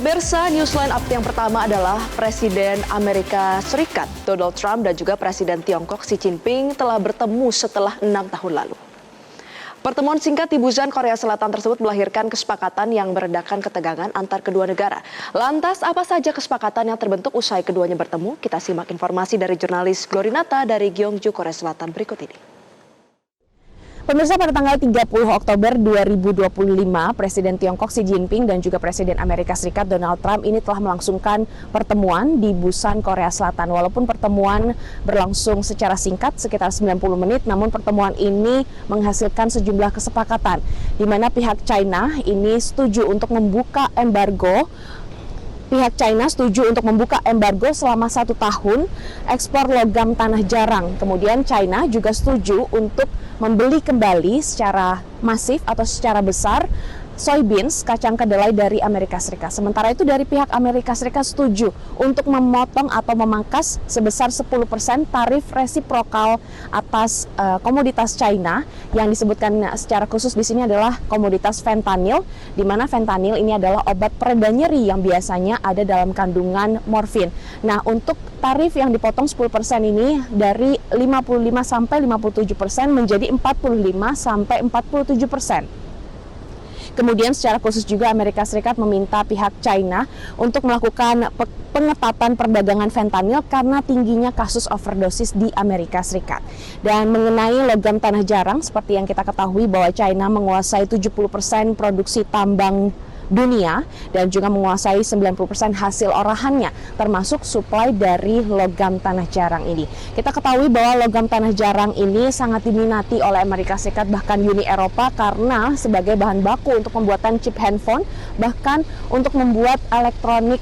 Pemirsa, news line up yang pertama adalah Presiden Amerika Serikat Donald Trump dan juga Presiden Tiongkok Xi Jinping telah bertemu setelah 6 tahun lalu. Pertemuan singkat di Busan, Korea Selatan tersebut melahirkan kesepakatan yang meredakan ketegangan antar kedua negara. Lantas, apa saja kesepakatan yang terbentuk usai keduanya bertemu? Kita simak informasi dari jurnalis Glorinata dari Gyeongju, Korea Selatan berikut ini. Pemirsa, pada tanggal 30 Oktober 2025, Presiden Tiongkok Xi Jinping dan juga Presiden Amerika Serikat Donald Trump ini telah melangsungkan pertemuan di Busan, Korea Selatan. Walaupun pertemuan berlangsung secara singkat, sekitar 90 menit, namun pertemuan ini menghasilkan sejumlah kesepakatan, di mana pihak China ini setuju untuk membuka embargo. Pihak China setuju untuk membuka embargo selama 1 tahun ekspor logam tanah jarang. Kemudian China juga setuju untuk membeli kembali secara masif atau secara besar soybeans, kacang kedelai dari Amerika Serikat. Sementara itu dari pihak Amerika Serikat setuju untuk memotong atau memangkas sebesar 10% tarif resiprokal atas komoditas China yang disebutkan secara khusus di sini adalah komoditas fentanyl, di mana fentanyl ini adalah obat pereda nyeri yang biasanya ada dalam kandungan morfin. Nah, untuk tarif yang dipotong 10% ini dari 55 sampai 57% menjadi 45 sampai 47%. Kemudian secara khusus juga Amerika Serikat meminta pihak China untuk melakukan pengetatan perdagangan fentanyl karena tingginya kasus overdosis di Amerika Serikat. Dan mengenai logam tanah jarang, seperti yang kita ketahui bahwa China menguasai 70% produksi tambang dunia dan juga menguasai 90% hasil olahannya, termasuk suplai dari logam tanah jarang ini. Kita ketahui bahwa logam tanah jarang ini sangat diminati oleh Amerika Serikat, bahkan Uni Eropa, karena sebagai bahan baku untuk pembuatan chip handphone, bahkan untuk membuat elektronik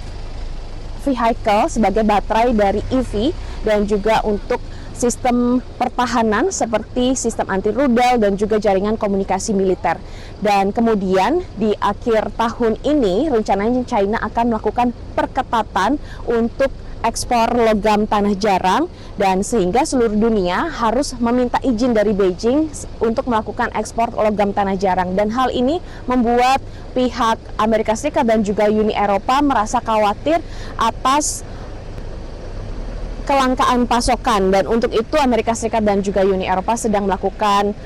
vehicle sebagai baterai dari EV, dan juga untuk sistem pertahanan seperti sistem anti rudal dan juga jaringan komunikasi militer. Dan kemudian di akhir tahun ini rencananya China akan melakukan perketatan untuk ekspor logam tanah jarang, dan sehingga seluruh dunia harus meminta izin dari Beijing untuk melakukan ekspor logam tanah jarang. Dan hal ini membuat pihak Amerika Serikat dan juga Uni Eropa merasa khawatir atas kelangkaan pasokan, dan untuk itu Amerika Serikat dan juga Uni Eropa sedang melakukan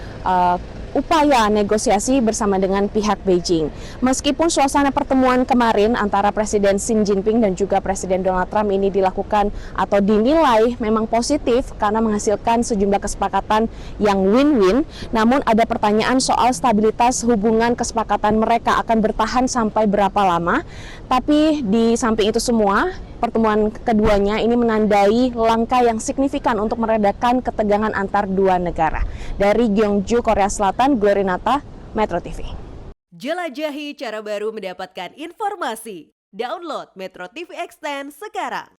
upaya negosiasi bersama dengan pihak Beijing. Meskipun suasana pertemuan kemarin antara Presiden Xi Jinping dan juga Presiden Donald Trump ini dilakukan atau dinilai memang positif karena menghasilkan sejumlah kesepakatan yang win-win, namun ada pertanyaan soal stabilitas hubungan kesepakatan mereka akan bertahan sampai berapa lama. Tapi di samping itu semua, pertemuan keduanya ini menandai langkah yang signifikan untuk meredakan ketegangan antar dua negara. Dari Gyeongju, Korea Selatan, Glorinata, Metro TV. Jelajahi cara baru mendapatkan informasi. Download Metro TV Extend sekarang.